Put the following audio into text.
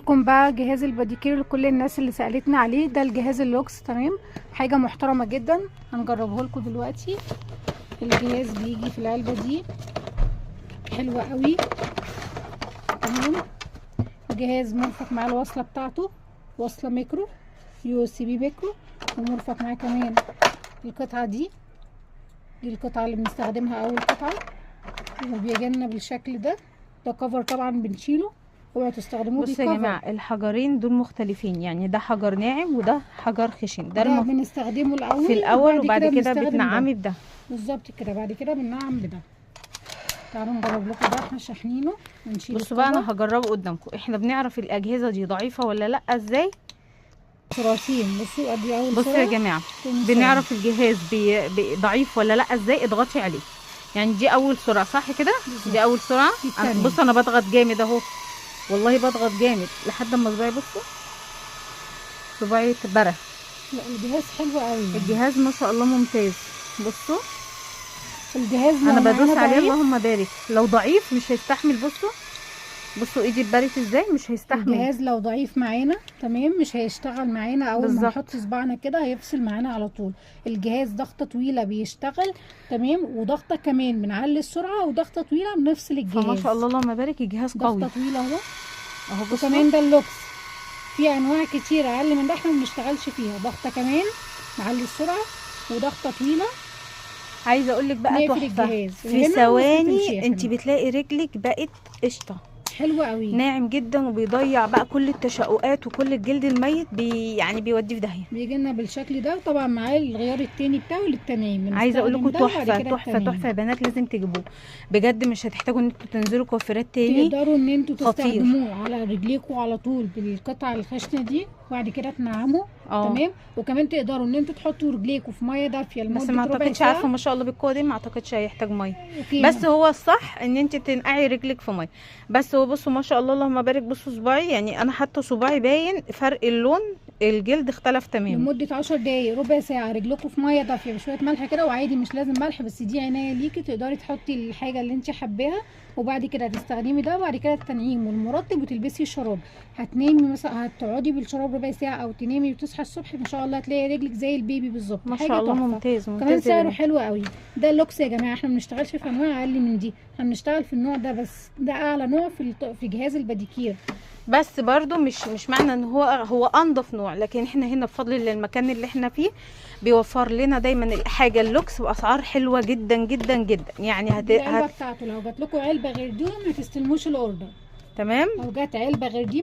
لكم بقى جهاز الباديكير لكل الناس اللي سألتني عليه. ده الجهاز اللوكس، تمام، حاجة محترمة جدا. هنجربه لكم دلوقتي. الجهاز بيجي في العلبة دي، حلوة قوي، تمام. الجهاز مرفق معاه الوصلة بتاعته، وصلة ميكرو USB ميكرو، ومرفق معاه كمان القطعة دي القطعة اللي بنستخدمها اول قطعة، وبيجيلنا بالشكل ده. ده كفر طبعا بنشيله، اوعوا تستخدموه بصوا يا جماعه الحجرين دول مختلفين، يعني ده حجر ناعم وده حجر خشن. ده بنستخدمه الاول في الاول وبعد كده بتنعمي بده. بالظبط كده، بعد كده بننعم بده. تعالوا نجرب لكم ده، احنا شاحنينه ونشيل. بصوا بقى انا هجربه قدامكم. احنا بنعرف الاجهزه دي ضعيفه ولا لا ازاي؟ سرعتين. بصوا ادي اول سرعه. بصوا يا جماعه بنعرف الجهاز ضعيف ولا لا ازاي. اضغطي عليه، يعني دي اول سرعه صح كده. دي اول سرعه. بصوا انا بضغط جامد اهو، والله بضغط جامد لحد ما صباعي، بصوا صباعي اتبرى. لا الجهاز حلو قوي، الجهاز ما شاء الله ممتاز. بصوا الجهاز انا بدوس عليه اللهم بارك. لو ضعيف مش هيستحمل. بصوا ايدي اتبرت ازاي، مش هيستحمل. الجهاز لو ضعيف معانا تمام مش هيشتغل معانا. اول ما نحط صباعنا كده هيفصل معانا على طول. الجهاز ضغطه طويله بيشتغل تمام، وضغطه كمان بنعلي السرعه، وضغطه طويله بنفصل الجهاز. ما شاء الله اللهم بارك. الجهاز قوي، ضغطه طويله اهو. بصوا وكمان ده اللوكس، في انواع كتير اقل من ده احنا ما بنشتغلش فيها. ضغطه كمان نعلي السرعه، وضغطه طويله. عايزه اقول لك بقى تحفه في ثواني انت بتلاقي رجلك بقت قشطه. حلوه قوي، ناعم جدا، وبيضيع بقى كل التشققات وكل الجلد الميت يعني بيوديه في داهيه. بيجي لنا بالشكل ده، وطبعا معاه الغيار التاني بتاعه للتمام. عايزه اقول لكم تحفه يا بنات، لازم تجيبوه بجد. مش هتحتاجوا ان انتوا تنزلوا كوافيرات تاني. تقدروا ان انتوا تستخدموه على رجليكم على طول بالقطعه الخشنه دي، وبعد كده تنعموا تمام. وكمان تقدروا ان انتوا تحطوا رجليكم في ميه دافيه لمده بس ما اعتقدش، عارفه ما شاء الله بالقوه دي ما اعتقدش هيحتاج ميه. بس هو الصح ان انت تنقعي رجلك في ميه. بس هو بصوا ما شاء الله اللهم بارك. بصوا صباعي، يعني انا حتى صباعي باين فرق اللون، الجلد اختلف تماما. لمده 10 دقايق ربع ساعه رجلكم في ميه دافيه بشويه ملح كده، وعادي مش لازم ملح، بس دي عنايه ليكي. تقدري تحطي الحاجه اللي انت حباها، وبعد كده هتستخدمي ده، وبعد كده التنعيم والمرطب، وتلبسي الشراب. هتنامي مثلا، هتقعدي بالشراب ربع ساعه او تنامي وتصحي الصبح ما شاء الله هتلاقي رجلك زي البيبي بالظبط. ما شاء الله ممتاز. كمان سعره حلو قوي. ده اللوكس يا جماعه، احنا ما بنشتغلش في انواع اقل من دي، احنا بنشتغل في النوع ده بس. ده اعلى نوع في جهاز الباديكير. بس برضو مش معنى ان هو انضف نوع، لكن احنا هنا بفضل الله المكان اللي احنا فيه بيوفر لنا دايما الحاجه اللوكس باسعار حلوه جدا جدا جدا. يعني العلبه بتاعته لو جات لكم علبه غير دي ما تستلموش الاوردر، تمام. لو جات علبه غير دي